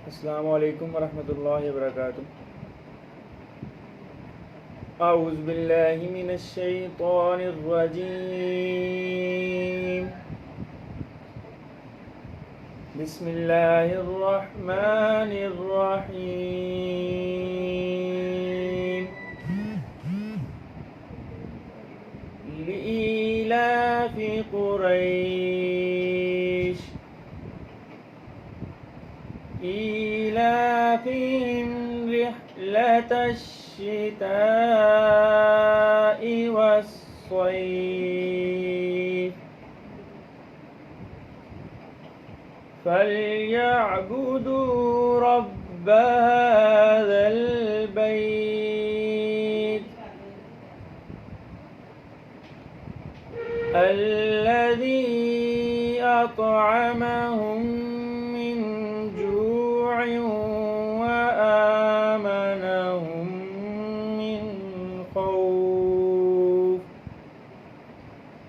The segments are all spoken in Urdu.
السلام علیکم ورحمۃ اللہ وبرکاتہ۔ اعوذ باللہ من الشیطان الرجیم، بسم اللہ الرحمن الرحیم، لإیلاف قریش إيلافهم رحلة الشتاء والصيف فليعبدوا رب هذا البيت الذي أطعمهم وآمنهم من خوف۔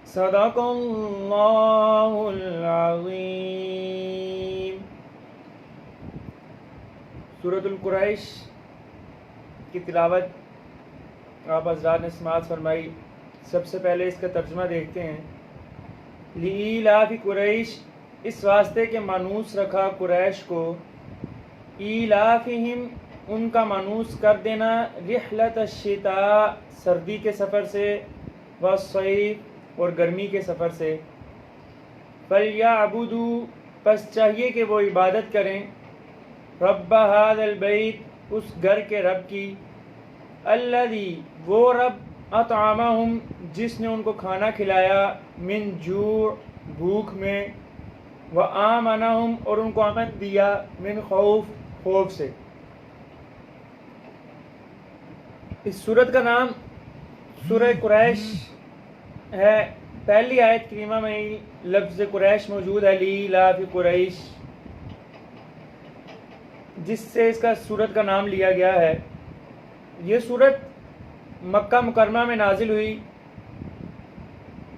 صدق اللہ العظیم۔ سورۃ القریش کی تلاوت آپ حضرات نے سماعت فرمائی۔ سب سے پہلے اس کا ترجمہ دیکھتے ہیں۔ لإیلاف قریش، اس واسطے کے مانوس رکھا قریش کو، ایلافہم، ان کا مانوس کر دینا، رحلت الشتاء، سردی کے سفر سے، والصیف، اور گرمی کے سفر سے، فلیعبدوا، پس چاہیے کہ وہ عبادت کریں، رب ھذا البیت، اس گھر کے رب کی، الذی، وہ رب، اطعمہم، جس نے ان کو کھانا کھلایا، من جوع، بھوک میں، وآمنہم، اور ان کو امن دیا، من خوف، خوف سے۔ اس سورت کا نام سورہ قریش ہے۔ پہلی آیت کریمہ میں ہی لفظ قریش موجود ہے، لإیلاف قریش، جس سے اس کا سورت کا نام لیا گیا ہے۔ یہ سورت مکہ مکرمہ میں نازل ہوئی۔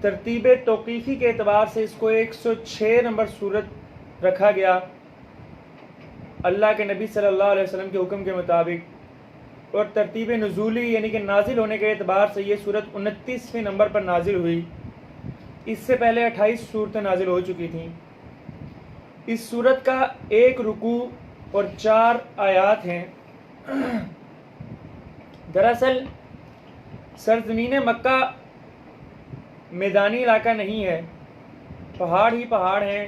ترتیب توقیفی کے اعتبار سے اس کو 106 نمبر سورت رکھا گیا، اللہ کے نبی صلی اللہ علیہ وسلم کے حکم کے مطابق، اور ترتیب نزولی یعنی کہ نازل ہونے کے اعتبار سے یہ سورت 29ویں نمبر پر نازل ہوئی۔ اس سے پہلے 28 سورتیں نازل ہو چکی تھیں۔ اس سورت کا ایک رکوع اور 4 آیات ہیں۔ دراصل سرزمین مکہ میدانی علاقہ نہیں ہے، پہاڑ ہی پہاڑ ہیں،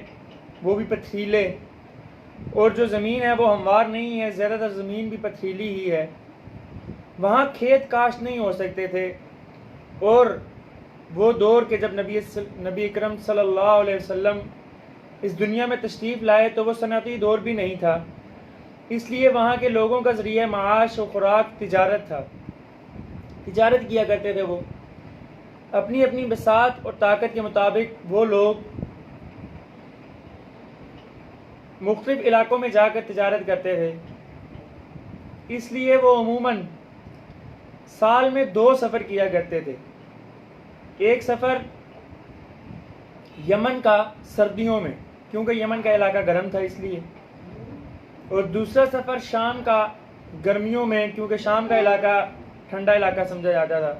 وہ بھی پتھریلے، اور جو زمین ہے وہ ہموار نہیں ہے، زیادہ تر زمین بھی پتھریلی ہی ہے۔ وہاں کھیت کاشت نہیں ہو سکتے تھے، اور وہ دور کے جب نبی اکرم صلی اللہ علیہ وسلم اس دنیا میں تشریف لائے تو وہ صنعتی دور بھی نہیں تھا، اس لیے وہاں کے لوگوں کا ذریعہ معاش و خوراک تجارت تھا، تجارت کیا کرتے تھے۔ وہ اپنی اپنی بساط اور طاقت کے مطابق وہ لوگ مختلف علاقوں میں جا کر تجارت کرتے تھے، اس لیے وہ عموماً سال میں 2 سفر کیا کرتے تھے۔ ایک سفر یمن کا سردیوں میں، کیونکہ یمن کا علاقہ گرم تھا اس لیے، اور دوسرا سفر شام کا گرمیوں میں، کیونکہ شام کا علاقہ ٹھنڈا علاقہ سمجھا جاتا تھا۔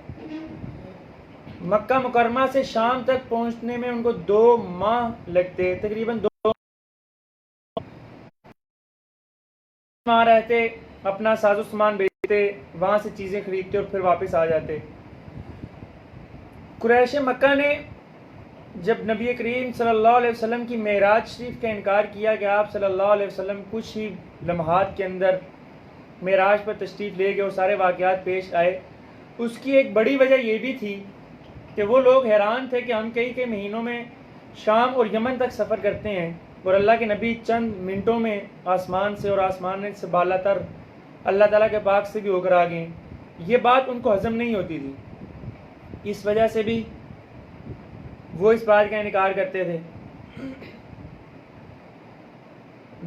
مکہ مکرمہ سے شام تک پہنچنے میں ان کو 2 ماہ لگتے، تقریباً 2 ماہ رہتے، اپنا ساز و سامان بیچتے، وہاں سے چیزیں خریدتے اور پھر واپس آ جاتے۔ قریش مکہ نے جب نبی کریم صلی اللہ علیہ وسلم کی معراج شریف کا انکار کیا کہ آپ صلی اللہ علیہ وسلم کچھ ہی لمحات کے اندر معراج پر تشریف لے گئے اور سارے واقعات پیش آئے، اس کی ایک بڑی وجہ یہ بھی تھی کہ وہ لوگ حیران تھے کہ ہم کئی مہینوں میں شام اور یمن تک سفر کرتے ہیں، اور اللہ کے نبی چند منٹوں میں آسمان سے اور آسمان سے بالا تر اللہ تعالیٰ کے پاک سے بھی ہو کر آ گئے۔ یہ بات ان کو ہضم نہیں ہوتی تھی، اس وجہ سے بھی وہ اس بات کا انکار کرتے تھے۔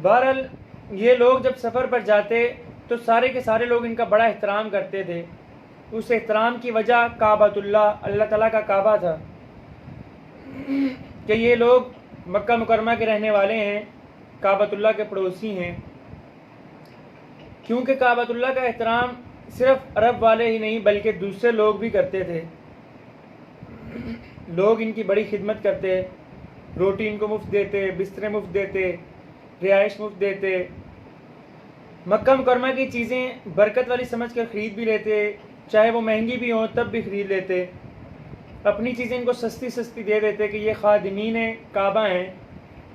بہرحال یہ لوگ جب سفر پر جاتے تو سارے کے سارے لوگ ان کا بڑا احترام کرتے تھے۔ اس احترام کی وجہ کعبۃ اللہ، اللہ تعالیٰ کا کعبہ تھا، کہ یہ لوگ مکہ مکرمہ کے رہنے والے ہیں، کعبۃ اللہ کے پڑوسی ہیں، کیونکہ کعبۃ اللہ کا احترام صرف عرب والے ہی نہیں بلکہ دوسرے لوگ بھی کرتے تھے. لوگ ان کی بڑی خدمت کرتے، روٹی ان کو مفت دیتے، بسترے مفت دیتے، رہائش مفت دیتے، مکہ مکرمہ کی چیزیں برکت والی سمجھ کر خرید بھی لیتے، چاہے وہ مہنگی بھی ہوں تب بھی خرید لیتے. اپنی چیزیں ان کو سستی سستی دے دیتے کہ یہ خادمین کعبہ ہیں،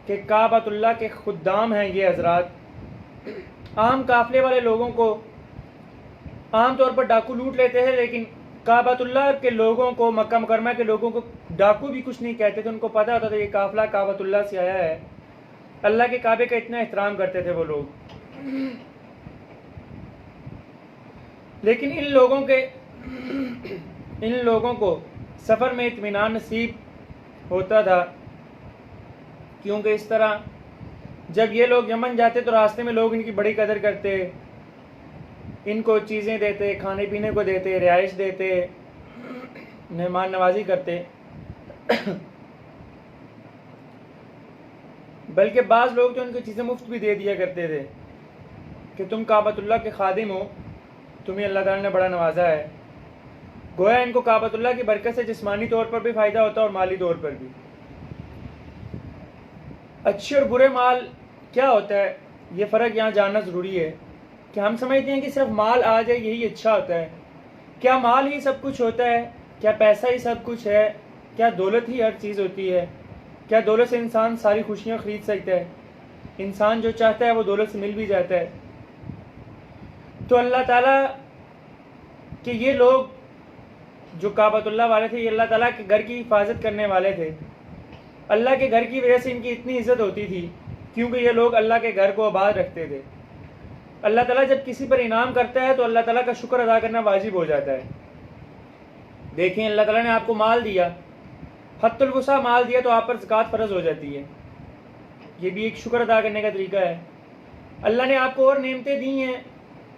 کہ کعبۃ اللہ کے خدام ہیں یہ حضرات. عام قافلے والے لوگوں کو عام طور پر ڈاکو لوٹ لیتے ہیں، لیکن کعبۃ اللہ کے لوگوں کو، مکہ مکرمہ کے لوگوں کو ڈاکو بھی کچھ نہیں کہتے تھے. ان کو پتہ ہوتا تھا یہ قافلہ کعبۃ اللہ سے آیا ہے. اللہ کے کعبے کا اتنا احترام کرتے تھے وہ لوگ. لیکن ان لوگوں کو سفر میں اطمینان نصیب ہوتا تھا، کیونکہ اس طرح جب یہ لوگ یمن جاتے تو راستے میں لوگ ان کی بڑی قدر کرتے، ان کو چیزیں دیتے، کھانے پینے کو دیتے، رہائش دیتے، مہمان نوازی کرتے. بلکہ بعض لوگ تو ان کو چیزیں مفت بھی دے دیا کرتے تھے کہ تم کعبۃ اللہ کے خادم ہو، تمہیں اللہ تعالیٰ نے بڑا نوازا ہے. گویا ان کو کعبۃ اللہ کی برکت سے جسمانی طور پر بھی فائدہ ہوتا اور مالی طور پر بھی. اچھے اور برے مال کیا ہوتا ہے، یہ فرق یہاں جاننا ضروری ہے. کہ ہم سمجھتے ہیں کہ صرف مال آ جائے یہی اچھا ہوتا ہے. کیا مال ہی سب کچھ ہوتا ہے؟ کیا پیسہ ہی سب کچھ ہے؟ کیا دولت ہی ہر چیز ہوتی ہے؟ کیا دولت سے انسان ساری خوشیاں خرید سکتا ہے؟ انسان جو چاہتا ہے وہ دولت سے مل بھی جاتا ہے. تو اللہ تعالیٰ کہ یہ لوگ جو کعبۃ اللہ والے تھے، یہ اللہ تعالیٰ کے گھر کی حفاظت کرنے والے تھے. اللہ کے گھر کی وجہ سے ان کی اتنی عزت ہوتی تھی کیونکہ یہ لوگ اللہ کے گھر کو آباد رکھتے تھے. اللہ تعالیٰ جب کسی پر انعام کرتا ہے تو اللہ تعالیٰ کا شکر ادا کرنا واجب ہو جاتا ہے. دیکھیں اللہ تعالیٰ نے آپ کو مال دیا، حت الوسع مال دیا تو آپ پر زکوٰۃ فرض ہو جاتی ہے. یہ بھی ایک شکر ادا کرنے کا طریقہ ہے. اللہ نے آپ کو اور نعمتیں دی ہیں،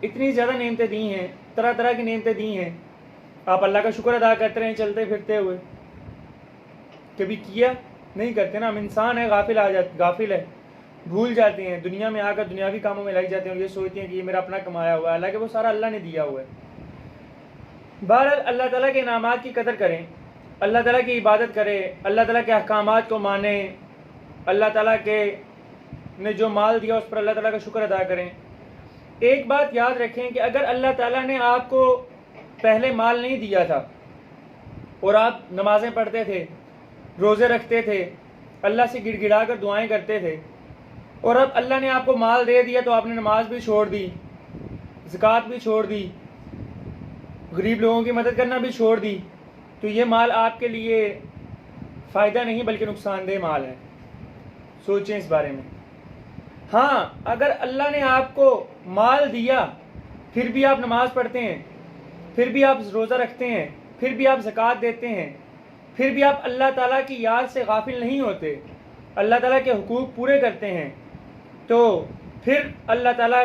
اتنی زیادہ نعمتیں دی ہیں، طرح طرح کی نعمتیں دی ہیں. آپ اللہ کا شکر ادا کرتے رہیں چلتے پھرتے ہوئے. کبھی کیا نہیں کرتے نا، ہم انسان ہیں، غافل ہے، بھول جاتے ہیں. دنیا میں آ کر دنیاوی کاموں میں لگ جاتے ہیں اور یہ سوچتے ہیں کہ یہ میرا اپنا کمایا ہوا ہے، حالانکہ وہ سارا اللہ نے دیا ہوا ہے. بہرحال اللہ تعالیٰ کے انعامات کی قدر کریں، اللہ تعالیٰ کی عبادت کریں، اللہ تعالیٰ کے احکامات کو مانیں، اللہ تعالیٰ کے نے جو مال دیا اس پر اللہ تعالیٰ کا شکر ادا کریں. ایک بات یاد رکھیں کہ اگر اللہ تعالیٰ نے آپ کو پہلے مال نہیں دیا تھا اور آپ نمازیں پڑھتے تھے، روزے رکھتے تھے، اللہ سے گڑ گڑا کر دعائیں کرتے تھے، اور اب اللہ نے آپ کو مال دے دیا تو آپ نے نماز بھی چھوڑ دی، زکوٰۃ بھی چھوڑ دی، غریب لوگوں کی مدد کرنا بھی چھوڑ دی، تو یہ مال آپ کے لیے فائدہ نہیں بلکہ نقصان دہ مال ہے. سوچیں اس بارے میں. ہاں اگر اللہ نے آپ کو مال دیا پھر بھی آپ نماز پڑھتے ہیں، پھر بھی آپ روزہ رکھتے ہیں، پھر بھی آپ زکوٰۃ دیتے ہیں، پھر بھی آپ اللہ تعالیٰ کی یاد سے غافل نہیں ہوتے، اللہ تعالیٰ کے حقوق پورے کرتے ہیں، تو پھر اللہ تعالیٰ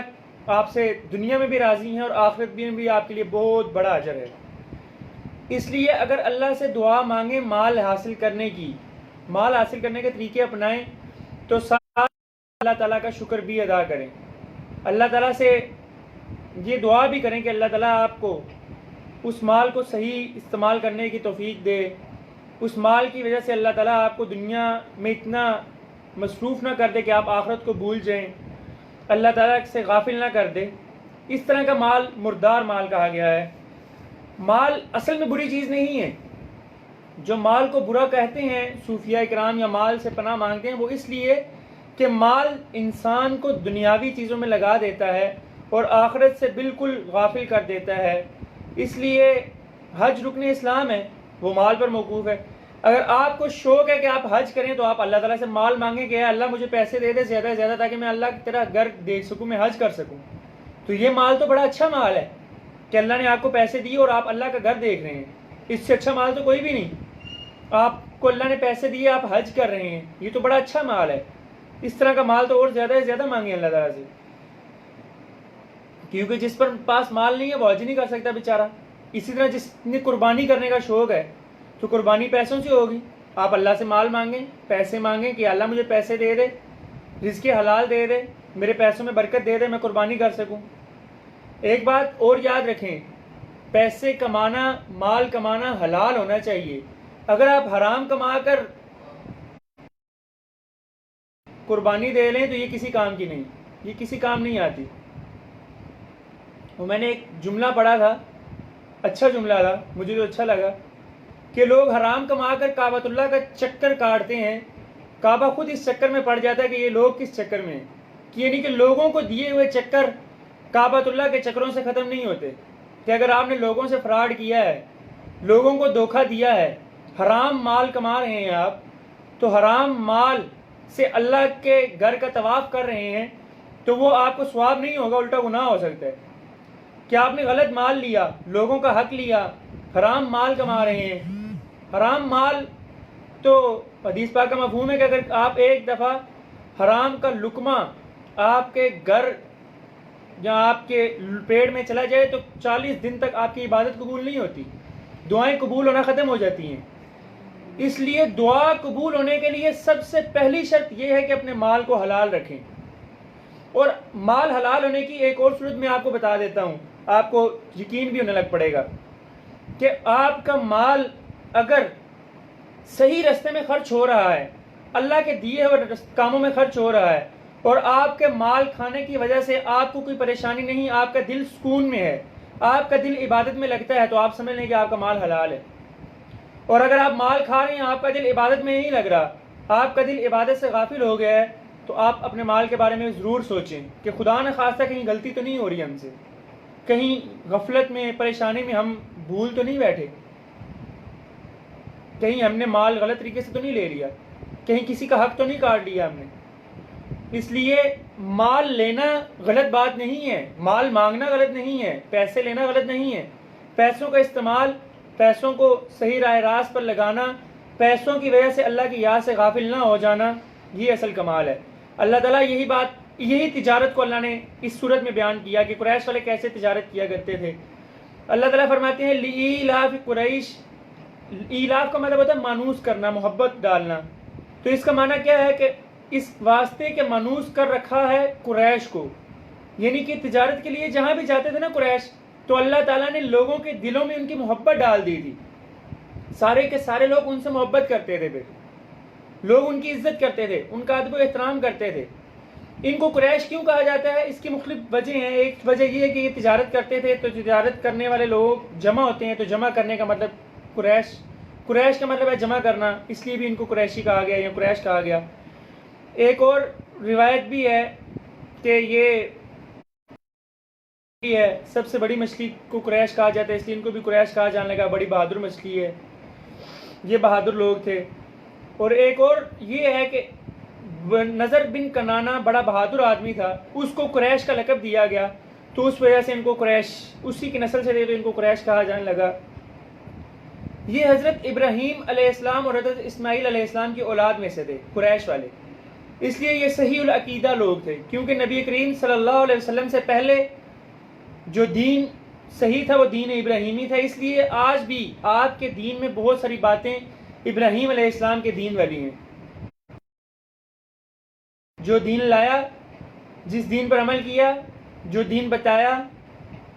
آپ سے دنیا میں بھی راضی ہیں اور آخرت میں بھی آپ کے لیے بہت بڑا اجر ہے. اس لیے اگر اللہ سے دعا مانگیں مال حاصل کرنے کے طریقے اپنائیں تو ساتھ اللہ تعالیٰ کا شکر بھی ادا کریں. اللہ تعالیٰ سے یہ دعا بھی کریں کہ اللہ تعالیٰ آپ کو اس مال کو صحیح استعمال کرنے کی توفیق دے. اس مال کی وجہ سے اللہ تعالیٰ آپ کو دنیا میں اتنا مصروف نہ کر دے کہ آپ آخرت کو بھول جائیں، اللہ تعالیٰ سے غافل نہ کر دے. اس طرح کا مال مردار مال کہا گیا ہے. مال اصل میں بری چیز نہیں ہے. جو مال کو برا کہتے ہیں صوفیاء کرام یا مال سے پناہ مانگتے ہیں، وہ اس لیے کہ مال انسان کو دنیاوی چیزوں میں لگا دیتا ہے اور آخرت سے بالکل غافل کر دیتا ہے. اس لیے حج رکن اسلام ہے، وہ مال پر موقوف ہے. اگر آپ کو شوق ہے کہ آپ حج کریں تو آپ اللہ تعالیٰ سے مال مانگیں کہ اللہ مجھے پیسے دے دے زیادہ سے زیادہ تاکہ میں اللہ کی طرح گھر دیکھ سکوں، میں حج کر سکوں. تو یہ مال تو بڑا اچھا مال ہے کہ اللہ نے آپ کو پیسے دیے اور آپ اللہ کا گھر دیکھ رہے ہیں. اس سے اچھا مال تو کوئی بھی نہیں. آپ کو اللہ نے پیسے دیے، آپ حج کر رہے ہیں، یہ تو بڑا اچھا مال ہے. اس طرح کا مال تو اور زیادہ سے زیادہ مانگیں اللہ تعالیٰ سے، کیونکہ جس پر پاس مال نہیں ہے وہ حج نہیں کر سکتا بیچارہ. اسی طرح جس نے قربانی کرنے کا شوق ہے تو قربانی پیسوں سے ہوگی. آپ اللہ سے مال مانگیں، پیسے مانگیں کہ اللہ مجھے پیسے دے دے، رزق حلال دے دے، میرے پیسوں میں برکت دے دے، میں قربانی کر سکوں. ایک بات اور یاد رکھیں، پیسے کمانا، مال کمانا حلال ہونا چاہیے۔ اگر آپ حرام کما کر قربانی دے لیں تو یہ کسی کام کی نہیں، یہ کسی کام نہیں آتی۔ وہ میں نے ایک جملہ پڑھا تھا، اچھا جملہ تھا، مجھے تو اچھا لگا، کہ لوگ حرام کما کر کعبۃ اللہ کا چکر کاٹتے ہیں، کعبہ خود اس چکر میں پڑ جاتا ہے کہ یہ لوگ کس چکر میں ہیں، یعنی کہ لوگوں کو دیے ہوئے چکر کعبۃ اللہ کے چکروں سے ختم نہیں ہوتے۔ کہ اگر آپ نے لوگوں سے فراڈ کیا ہے، لوگوں کو دھوکہ دیا ہے، حرام مال کما رہے ہیں آپ، تو حرام مال سے اللہ کے گھر کا طواف کر رہے ہیں، تو وہ آپ کو ثواب نہیں ہوگا، الٹا گناہ ہو سکتا ہے۔ کہ آپ نے غلط مال لیا، لوگوں کا حق لیا، حرام مال کما رہے ہیں۔ حرام مال تو حدیث پاک کا مفہوم ہے کہ اگر آپ ایک دفعہ حرام کا لقمہ آپ کے گھر یا آپ کے پیٹ میں چلا جائے تو 40 دن تک آپ کی عبادت قبول نہیں ہوتی، دعائیں قبول ہونا ختم ہو جاتی ہیں۔ اس لیے دعا قبول ہونے کے لیے سب سے پہلی شرط یہ ہے کہ اپنے مال کو حلال رکھیں۔ اور مال حلال ہونے کی ایک اور صورت میں آپ کو بتا دیتا ہوں، آپ کو یقین بھی ہونے لگ پڑے گا، کہ آپ کا مال اگر صحیح رستے میں خرچ ہو رہا ہے، اللہ کے دیے ہوئے کاموں میں خرچ ہو رہا ہے، اور آپ کے مال کھانے کی وجہ سے آپ کو کوئی پریشانی نہیں، آپ کا دل سکون میں ہے، آپ کا دل عبادت میں لگتا ہے، تو آپ سمجھ لیں کہ آپ کا مال حلال ہے۔ اور اگر آپ مال کھا رہے ہیں، آپ کا دل عبادت میں نہیں لگ رہا، آپ کا دل عبادت سے غافل ہو گیا ہے، تو آپ اپنے مال کے بارے میں ضرور سوچیں کہ خدا نہ خواستہ کہیں غلطی تو نہیں ہو رہی ہم سے، کہیں غفلت میں، پریشانی میں ہم بھول تو نہیں بیٹھے، کہیں ہم نے مال غلط طریقے سے تو نہیں لے لیا، کہیں کسی کا حق تو نہیں کاٹ لیا ہم نے۔ اس لیے مال لینا غلط بات نہیں ہے، مال مانگنا غلط نہیں ہے، پیسے لینا غلط نہیں ہے، پیسوں کا استعمال، پیسوں کو صحیح راہ راست پر لگانا، پیسوں کی وجہ سے اللہ کی یاد سے غافل نہ ہو جانا، یہ اصل کمال ہے۔ اللہ تعالیٰ یہی تجارت کو اللہ نے اس صورت میں بیان کیا کہ قریش والے کیسے تجارت کیا کرتے تھے۔ اللہ تعالیٰ فرماتے ہیں لِإِيلَافِ قریش، ایلاف کا مطلب ہوتا ہے مانوس کرنا، محبت ڈالنا۔ تو اس کا معنی کیا ہے کہ اس واسطے کے مانوس کر رکھا ہے قریش کو، یعنی کہ تجارت کے لیے جہاں بھی جاتے تھے نا قریش، تو اللہ تعالیٰ نے لوگوں کے دلوں میں ان کی محبت ڈال دی تھی، سارے کے سارے لوگ ان سے محبت کرتے تھے، پھر لوگ ان کی عزت کرتے تھے، ان کا ادب و احترام کرتے تھے۔ ان کو قریش کیوں کہا جاتا ہے؟ اس کی مختلف وجہ ہیں۔ ایک وجہ یہ ہے کہ یہ تجارت کرتے تھے، تو تجارت کرنے والے لوگ جمع ہوتے ہیں، تو جمع کرنے کا مطلب قریش کا مطلب ہے جمع کرنا، اس لیے بھی ان کو قریشی کہا گیا یا قریش کہا گیا۔ ایک اور روایت بھی ہے کہ یہ ہے سب سے بڑی مچھلی کو قریش کہا جاتا ہے، اس لیے ان کو بھی قریش کہا جانے لگا، بڑی بہادر مچھلی ہے، یہ بہادر لوگ تھے۔ اور ایک اور یہ ہے کہ نظر بن کنانا بڑا بہادر آدمی تھا، اس کو قریش کا لقب دیا گیا، تو اس وجہ سے ان کو قریش، اسی کی نسل سے تھے تو ان کو قریش کہا جانے لگا۔ یہ حضرت ابراہیم علیہ السلام اور حضرت اسماعیل علیہ السلام کی اولاد میں سے تھے قریش والے، اس لیے یہ صحیح العقیدہ لوگ تھے، کیونکہ نبی کریم صلی اللہ علیہ وسلم سے پہلے جو دین صحیح تھا وہ دین ابراہیمی تھا، اس لیے آج بھی آپ کے دین میں بہت ساری باتیں ابراہیم علیہ السلام کے دین والی ہیں۔ جو دین لایا، جس دین پر عمل کیا، جو دین بتایا،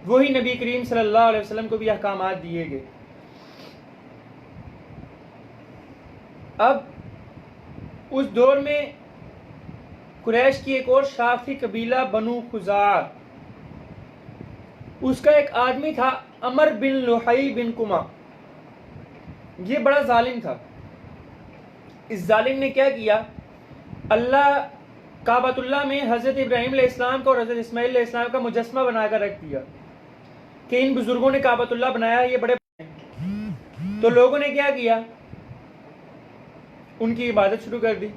وہی نبی کریم صلی اللہ علیہ وسلم کو بھی احکامات دیے گئے۔ اب اس دور میں قریش کی ایک اور شاخ تھی، قبیلہ بنو خزاعہ، اس کا ایک آدمی تھا عمر بن لحی بن کما، یہ بڑا ظالم تھا۔ اس ظالم نے کیا کیا، اللہ کعبۃ اللہ میں حضرت ابراہیم علیہ السلام کا اور حضرت اسماعیل علیہ السلام کا مجسمہ بنا کر رکھ دیا کہ ان بزرگوں نے کعبۃ اللہ بنایا، یہ بڑے ہیں۔ تو لوگوں نے کیا کیا، ان کی عبادت شروع کر دی۔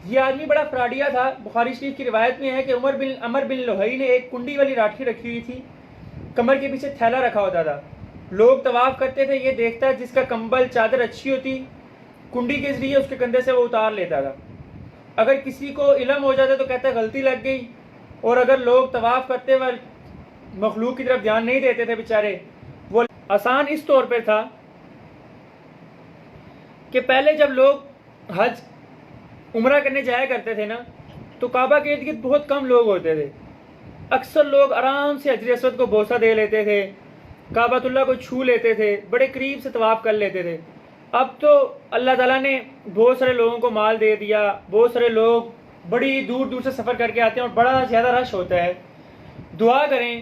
یہ آدمی بڑا فراڈیا تھا۔ بخاری شریف کی روایت میں ہے کہ عمر بن لحی نے ایک کنڈی والی راکھی رکھی ہوئی تھی، کمر کے پیچھے تھیلا رکھا ہوتا تھا، لوگ طواف کرتے تھے، یہ دیکھتا جس کا کمبل چادر اچھی ہوتی، کنڈی کے ذریعے اس کے کندھے سے وہ اتار لیتا تھا۔ اگر کسی کو علم ہو جاتا تو کہتا غلطی لگ گئی، اور اگر لوگ طواف کرتے وقت مخلوق کی طرف دھیان نہیں دیتے تھے بیچارے، وہ آسان اس طور پہ تھا کہ پہلے جب لوگ حج عمرہ کرنے جایا کرتے تھے نا، تو کعبہ کے ارد گرد بہت کم لوگ ہوتے تھے، اکثر لوگ آرام سے حجر اسود کو بوسہ دے لیتے تھے، کعبۃ اللہ کو چھو لیتے تھے، بڑے قریب سے طواف کر لیتے تھے۔ اب تو اللہ تعالیٰ نے بہت سارے لوگوں کو مال دے دیا، بہت سارے لوگ بڑی دور دور سے سفر کر کے آتے ہیں اور بڑا زیادہ رش ہوتا ہے۔ دعا کریں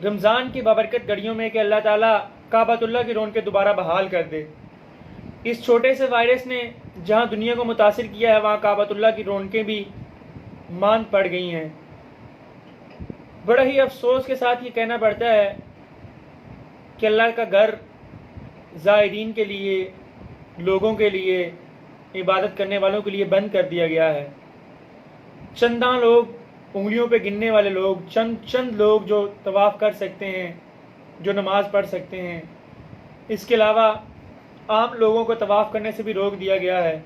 رمضان کی بابرکت گھڑیوں میں کہ اللہ تعالیٰ کعبۃ اللہ کی رونقیں دوبارہ بحال کر دے۔ اس چھوٹے سے وائرس نے جہاں دنیا کو متاثر کیا ہے وہاں کعبۃ اللہ کی رونقیں بھی ماند پڑ گئی ہیں۔ بڑا ہی افسوس کے ساتھ یہ کہنا پڑتا ہے کہ اللہ کا گھر زائرین کے لیے، لوگوں کے لیے، عبادت کرنے والوں کے لیے بند کر دیا گیا ہے۔ چنداں لوگ، انگلیوں پہ گننے والے لوگ، چند لوگ جو طواف کر سکتے ہیں، جو نماز پڑھ سکتے ہیں، اس کے علاوہ عام لوگوں کو طواف کرنے سے بھی روک دیا گیا ہے۔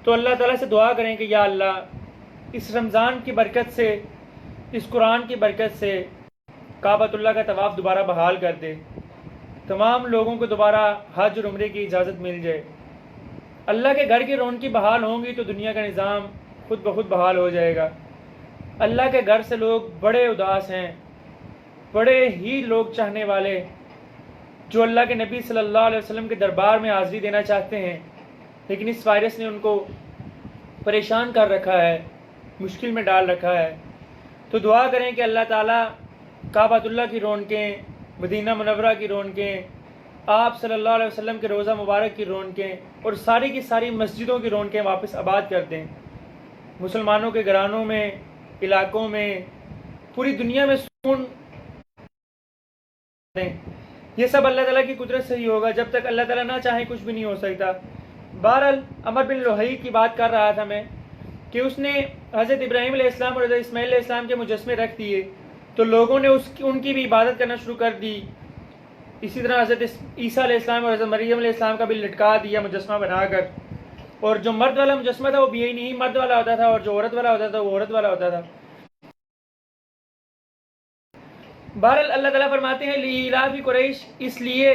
تو اللہ تعالیٰ سے دعا کریں کہ یا اللہ اس رمضان کی برکت سے، اس قرآن کی برکت سے کعبۃ اللہ کا طواف دوبارہ بحال کر دے، تمام لوگوں کو دوبارہ حج اور عمرے کی اجازت مل جائے۔ اللہ کے گھر کی رونقیں بحال ہوں گی تو دنیا کا نظام خود بخود بحال ہو جائے گا۔ اللہ کے گھر سے لوگ بڑے اداس ہیں، بڑے ہی لوگ چاہنے والے، جو اللہ کے نبی صلی اللہ علیہ وسلم کے دربار میں حاضری دینا چاہتے ہیں، لیکن اس وائرس نے ان کو پریشان کر رکھا ہے، مشکل میں ڈال رکھا ہے۔ تو دعا کریں کہ اللہ تعالیٰ کعبۃ اللہ کی رونقیں، مدینہ منورہ کی رونقیں، آپ صلی اللہ علیہ وسلم کے روضہ مبارک کی رونقیں اور ساری کی ساری مسجدوں کی رونقیں واپس آباد کر دیں۔ مسلمانوں کے گھرانوں میں، علاقوں میں، پوری دنیا میں سکون دیں۔ یہ سب اللہ تعالیٰ کی قدرت سے ہی ہوگا، جب تک اللہ تعالیٰ نہ چاہے کچھ بھی نہیں ہو سکتا۔ بہرحال عمر بن لوہی کی بات کر رہا تھا میں کہ اس نے حضرت ابراہیم علیہ السلام اور حضرت اسماعیل علیہ السلام کے مجسمے رکھ دیے تو لوگوں نے ان کی بھی عبادت کرنا شروع کر دی۔ اسی طرح حضرت عیسیٰ علیہ السلام اور حضرت مریم علیہ السلام کا بھی لٹکا دیا مجسمہ بنا کر، اور جو مرد والا مجسمہ تھا وہ بھی نہیں مرد والا ہوتا تھا، اور جو عورت والا ہوتا تھا وہ عورت والا ہوتا تھا۔ بہرحال اللہ تعالیٰ فرماتے ہیں لِإِيلَافِ قریش، اس لیے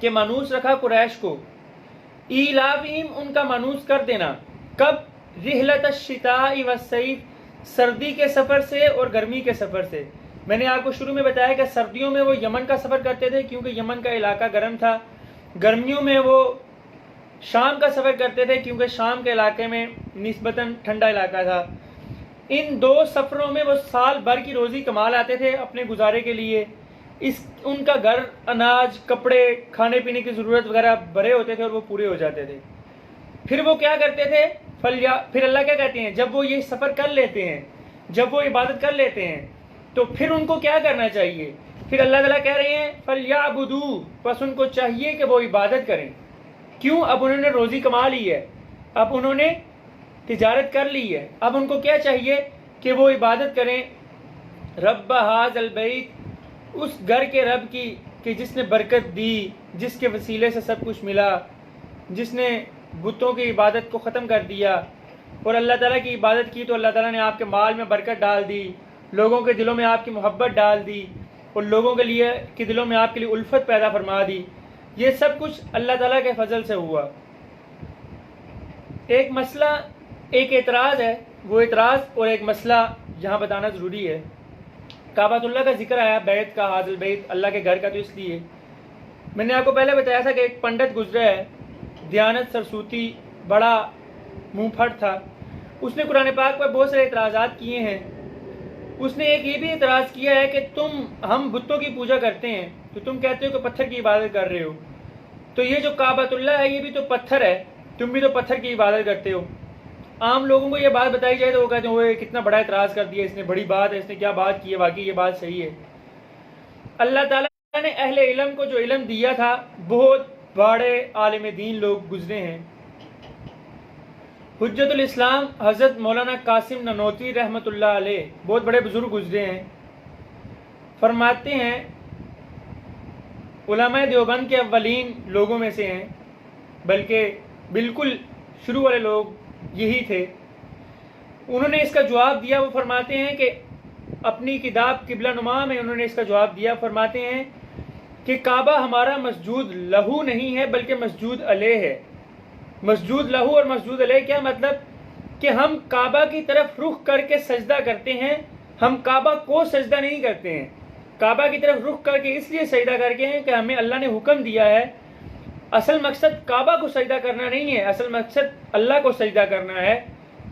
کہ مانوس رکھا قریش کو، ایلافہم ان کا مانوس کر دینا، کب؟ رحلۃ الشتاء والصیف، سردی کے سفر سے اور گرمی کے سفر سے۔ میں نے آپ کو شروع میں بتایا کہ سردیوں میں وہ یمن کا سفر کرتے تھے کیونکہ یمن کا علاقہ گرم تھا، گرمیوں میں وہ شام کا سفر کرتے تھے کیونکہ شام کے علاقے میں نسبتاً ٹھنڈا علاقہ تھا۔ ان دو سفروں میں وہ سال بھر کی روزی کما لاتے تھے اپنے گزارے کے لیے۔ ان کا گھر، اناج، کپڑے، کھانے پینے کی ضرورت وغیرہ بھرے ہوتے تھے اور وہ پورے ہو جاتے تھے۔ پھر وہ کیا کرتے تھے؟ پھر اللہ کیا کہتے ہیں، جب وہ یہ سفر کر لیتے ہیں، جب وہ عبادت کر لیتے ہیں تو پھر ان کو کیا کرنا چاہیے؟ پھر اللہ تعالیٰ کہہ رہے ہیں فَلْيَعْبُدُوا، بس ان کو چاہیے کہ وہ عبادت کریں۔ کیوں؟ اب انہوں نے روزی کما لی ہے، اب انہوں نے تجارت کر لی ہے، اب ان کو کیا چاہیے کہ وہ عبادت کریں رب ھذا البیت، اس گھر کے رب کی کہ جس نے برکت دی، جس کے وسیلے سے سب کچھ ملا، جس نے بتوں کی عبادت کو ختم کر دیا اور اللہ تعالیٰ کی عبادت کی تو اللہ تعالیٰ نے آپ کے مال میں برکت ڈال دی، لوگوں کے دلوں میں آپ کی محبت ڈال دی اور لوگوں کے دلوں میں آپ کے لیے الفت پیدا فرما دی۔ یہ سب کچھ اللہ تعالیٰ کے فضل سے ہوا۔ ایک مسئلہ، ایک اعتراض ہے، وہ اعتراض اور ایک مسئلہ یہاں بتانا ضروری ہے۔ کعبۃ اللہ کا ذکر آیا، بیت کا، ھذا البیت، اللہ کے گھر کا، تو اس لیے میں نے آپ کو پہلے بتایا تھا کہ ایک پنڈت گزرا ہے، دیانت سرسوتی، بڑا منہ پھٹ تھا، اس نے قرآن پاک پر بہت سارے اعتراضات کیے ہیں۔ اس نے ایک یہ بھی اعتراض کیا ہے کہ ہم بتوں کی پوجا کرتے ہیں تو تم کہتے ہو کہ پتھر کی عبادت کر رہے ہو، تو یہ جو کعبۃ اللہ ہے یہ بھی تو پتھر ہے، تم بھی تو پتھر کی عبادت کرتے ہو۔ عام لوگوں کو یہ بات بتائی جائے تو وہ کہتے ہیں وہ کتنا بڑا اعتراض کر دیا اس نے، بڑی بات ہے، اس نے کیا بات کی ہے، واقعی یہ بات صحیح ہے۔ اللہ تعالیٰ نے اہل علم کو جو علم دیا تھا، بہت بڑے عالم دین لوگ گزرے ہیں۔ حجت الاسلام حضرت مولانا قاسم نانوتوی رحمۃ اللہ علیہ، بہت بڑے بزرگ گزرے ہیں، فرماتے ہیں علماء دیوبند کے اولین لوگوں میں سے ہیں، بلکہ بالکل شروع والے لوگ یہی تھے۔ انہوں نے اس کا جواب دیا، وہ فرماتے ہیں کہ اپنی کتاب قبلہ نما میں انہوں نے اس کا جواب دیا، فرماتے ہیں کہ کعبہ ہمارا مسجود لہو نہیں ہے بلکہ مسجود علیہ ہے۔ مسجود لہو اور مسجود علیہ کیا مطلب؟ کہ ہم کعبہ کی طرف رخ کر کے سجدہ کرتے ہیں ہم کعبہ کو سجدہ نہیں کرتے ہیں، کعبہ کی طرف رخ کر کے اس لیے سجدہ کر کے ہیں کہ ہمیں اللہ نے حکم دیا ہے۔ اصل مقصد کعبہ کو سجدہ کرنا نہیں ہے، اصل مقصد اللہ کو سجدہ کرنا ہے،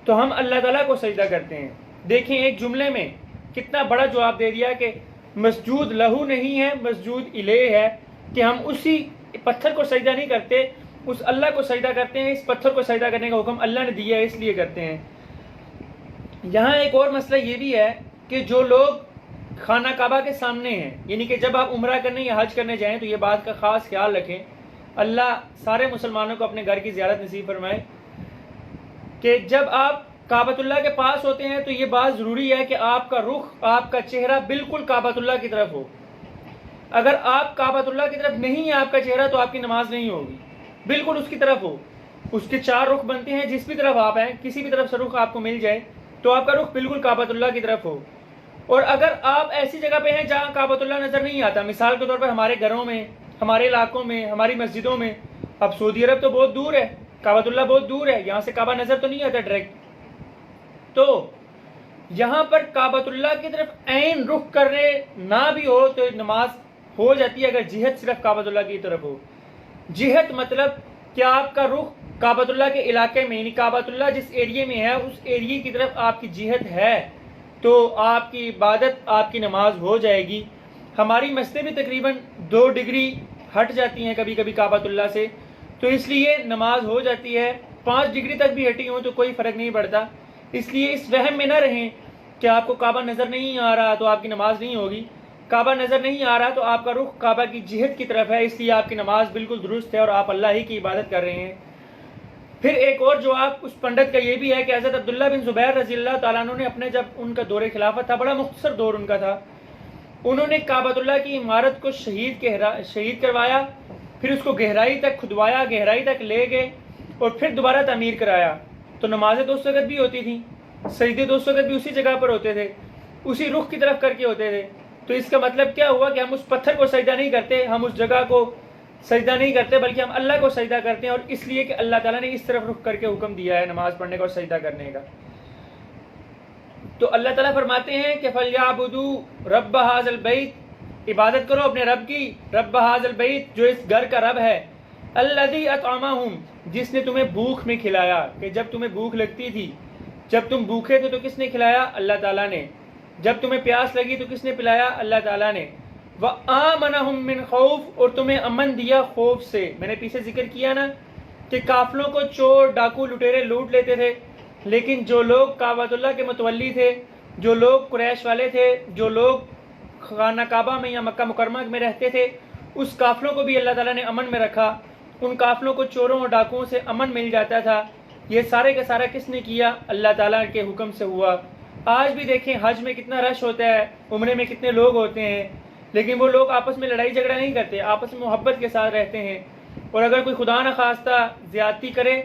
تو ہم اللہ تعالیٰ کو سجدہ کرتے ہیں۔ دیکھیں ایک جملے میں کتنا بڑا جواب دے دیا کہ مسجود لہو نہیں ہے، مسجود الیہ ہے، کہ ہم اسی پتھر کو سجدہ نہیں کرتے، اس اللہ کو سجدہ کرتے ہیں۔ اس پتھر کو سجدہ کرنے کا حکم اللہ نے دیا ہے، اس لیے کرتے ہیں۔ یہاں ایک اور مسئلہ یہ بھی ہے کہ جو لوگ خانہ کعبہ کے سامنے ہیں، یعنی کہ جب آپ عمرہ کرنے یا حج کرنے جائیں تو یہ بات کا خاص خیال رکھیں، اللہ سارے مسلمانوں کو اپنے گھر کی زیارت نصیب فرمائے، کہ جب آپ کعبۃ اللہ کے پاس ہوتے ہیں تو یہ بات ضروری ہے کہ آپ کا رخ، آپ کا چہرہ بالکل کعبۃ اللہ کی طرف ہو۔ اگر آپ کعبۃ اللہ کی طرف نہیں ہے آپ کا چہرہ تو آپ کی نماز نہیں ہوگی، بالکل اس کی طرف ہو۔ اس کے 4 رخ بنتے ہیں، جس بھی طرف آپ ہیں، کسی بھی طرف سے رخ آپ کو مل جائے تو آپ کا رخ بالکل کعبۃ اللہ کی طرف ہو۔ اور اگر آپ ایسی جگہ پہ ہیں جہاں کعبۃ اللہ نظر نہیں آتا، مثال کے طور پر ہمارے گھروں میں، ہمارے علاقوں میں، ہماری مسجدوں میں، اب سعودی عرب تو بہت دور ہے، کعبۃ اللہ بہت دور ہے، یہاں سے کعبہ نظر تو نہیں آتا ڈائریکٹ، تو یہاں پر کعبۃ اللہ کی طرف عین رخ کرنے نہ بھی ہو تو نماز ہو جاتی ہے، اگر جہت صرف کعبۃ اللہ کی طرف ہو۔ جہت مطلب کہ آپ کا رخ کعبۃ اللہ کے علاقے میں، یعنی کعبۃ اللہ جس ایریے میں ہے اس ایریے کی طرف آپ کی جہت ہے تو آپ کی عبادت، آپ کی نماز ہو جائے گی۔ ہماری مسجدیں بھی تقریباً 2 ڈگری ہٹ جاتی ہیں کبھی کبھی کعبۃ اللہ سے، تو اس لیے نماز ہو جاتی ہے۔ 5 ڈگری تک بھی ہٹی ہوں تو کوئی فرق نہیں پڑتا، اس لیے اس وہم میں نہ رہیں کہ آپ کو کعبہ نظر نہیں آ رہا تو آپ کی نماز نہیں ہوگی۔ کعبہ نظر نہیں آ رہا تو آپ کا رخ کعبہ کی جہت کی طرف ہے، اس لیے آپ کی نماز بالکل درست ہے اور آپ اللہ ہی کی عبادت کر رہے ہیں۔ پھر ایک اور جواب اس پنڈت کا یہ بھی ہے کہ حضرت عبداللہ بن زبیر رضی اللہ تعالیٰ عنہ نے اپنے، جب ان کا دور خلافت تھا، بڑا مختصر دور ان کا تھا، انہوں نے کعبۃ اللہ کی عمارت کو شہید کروایا، پھر اس کو گہرائی تک کھدوایا، گہرائی تک لے گئے اور پھر دوبارہ تعمیر کرایا، تو نمازیں تو اس وقت بھی ہوتی تھیں، سجدے تو اس وقت بھی اسی جگہ پر ہوتے تھے، اسی رخ کی طرف کر کے ہوتے تھے۔ تو اس کا مطلب کیا ہوا کہ ہم اس پتھر کو سجدہ نہیں کرتے، ہم اس جگہ کو سجدہ نہیں کرتے، بلکہ ہم اللہ کو سجدہ کرتے ہیں، اور اس لیے کہ اللہ تعالیٰ نے اس طرف رخ کر کے حکم دیا ہے نماز پڑھنے کا اور سجدہ کرنے کا۔ تو اللہ تعالیٰ فرماتے ہیں کہ فَلْيَعْبُدُوا رَبَّ هَٰذَا الْبَيْتِ، عبادت کرو اپنے رب کی، رب هَٰذَا الْبَيْتِ، جو اس گھر کا رب ہے، الَّذِي أَطْعَمَهُمْ، جس نے تمہیں بھوک میں کھلایا، کہ جب تمہیں بھوک لگتی تھی، جب تم بھوکے تھے تو کس نے کھلایا؟ اللہ تعالیٰ نے۔ جب تمہیں پیاس لگی تو کس نے پلایا؟ اللہ تعالیٰ نے۔ وَآمَنَهُم مِّن خَوْفٍ، اور تمہیں امن دیا خوف سے۔ میں نے پیچھے ذکر کیا نا کہ قافلوں کو چور، ڈاکو، لٹیرے لوٹ لیتے تھے، لیکن جو لوگ کعبۃ اللہ کے متولی تھے، جو لوگ قریش والے تھے، جو لوگ خانہ کعبہ میں یا مکہ مکرمہ میں رہتے تھے، اس قافلوں کو بھی اللہ تعالیٰ نے امن میں رکھا، ان قافلوں کو چوروں اور ڈاکوؤں سے امن مل جاتا تھا۔ یہ سارے کا سارا کس نے کیا؟ اللہ تعالیٰ کے حکم سے ہوا۔ آج بھی دیکھیں حج میں کتنا رش ہوتا ہے، عمرے میں کتنے لوگ ہوتے ہیں، لیکن وہ لوگ آپس میں لڑائی جھگڑا نہیں کرتے، آپس میں محبت کے ساتھ رہتے ہیں، اور اگر کوئی خدا نخواستہ زیادتی کرے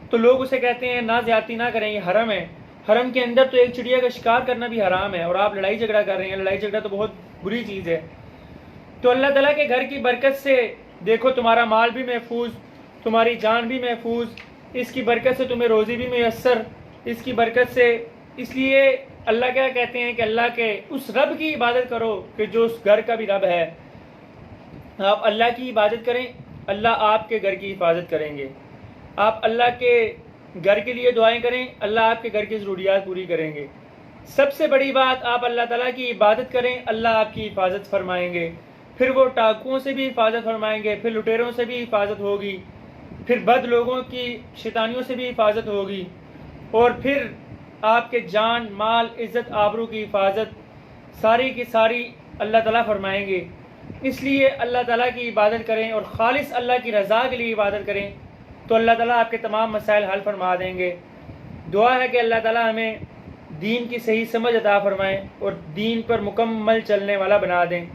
تو لوگ اسے کہتے ہیں نہ زیادتی نہ کریں، یہ حرم ہے، حرم کے اندر تو ایک چڑیا کا شکار کرنا بھی حرام ہے، اور آپ لڑائی جھگڑا کر رہے ہیں، لڑائی جھگڑا تو بہت بری چیز ہے۔ تو اللہ تعالیٰ کے گھر کی برکت سے دیکھو تمہارا مال بھی محفوظ، تمہاری جان بھی محفوظ، اس کی برکت سے تمہیں روزی بھی میسر، اس کی برکت سے، اس لیے اللہ کیا کہتے ہیں کہ اللہ کے اس رب کی عبادت کرو کہ جو اس گھر کا بھی رب ہے۔ آپ اللہ کی عبادت کریں، اللہ آپ کے گھر کی حفاظت کریں گے۔ آپ اللہ کے گھر کے لیے دعائیں کریں، اللہ آپ کے گھر کی ضروریات پوری کریں گے۔ سب سے بڑی بات، آپ اللہ تعالیٰ کی عبادت کریں، اللہ آپ کی حفاظت فرمائیں گے، پھر وہ ڈاکوؤں سے بھی حفاظت فرمائیں گے، پھر لٹیروں سے بھی حفاظت ہوگی، پھر بد لوگوں کی شیطانیوں سے بھی حفاظت ہوگی، اور پھر آپ کے جان، مال، عزت، آبرو کی حفاظت ساری کی ساری اللہ تعالیٰ فرمائیں گے۔ اس لیے اللہ تعالیٰ کی عبادت کریں اور خالص اللہ کی رضا کے لیے عبادت کریں، تو اللہ تعالیٰ آپ کے تمام مسائل حل فرما دیں گے۔ دعا ہے کہ اللہ تعالیٰ ہمیں دین کی صحیح سمجھ عطا فرمائیں اور دین پر مکمل چلنے والا بنا دیں۔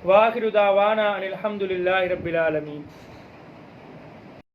وآخر دعوانا ان الحمد للہ رب العالمین۔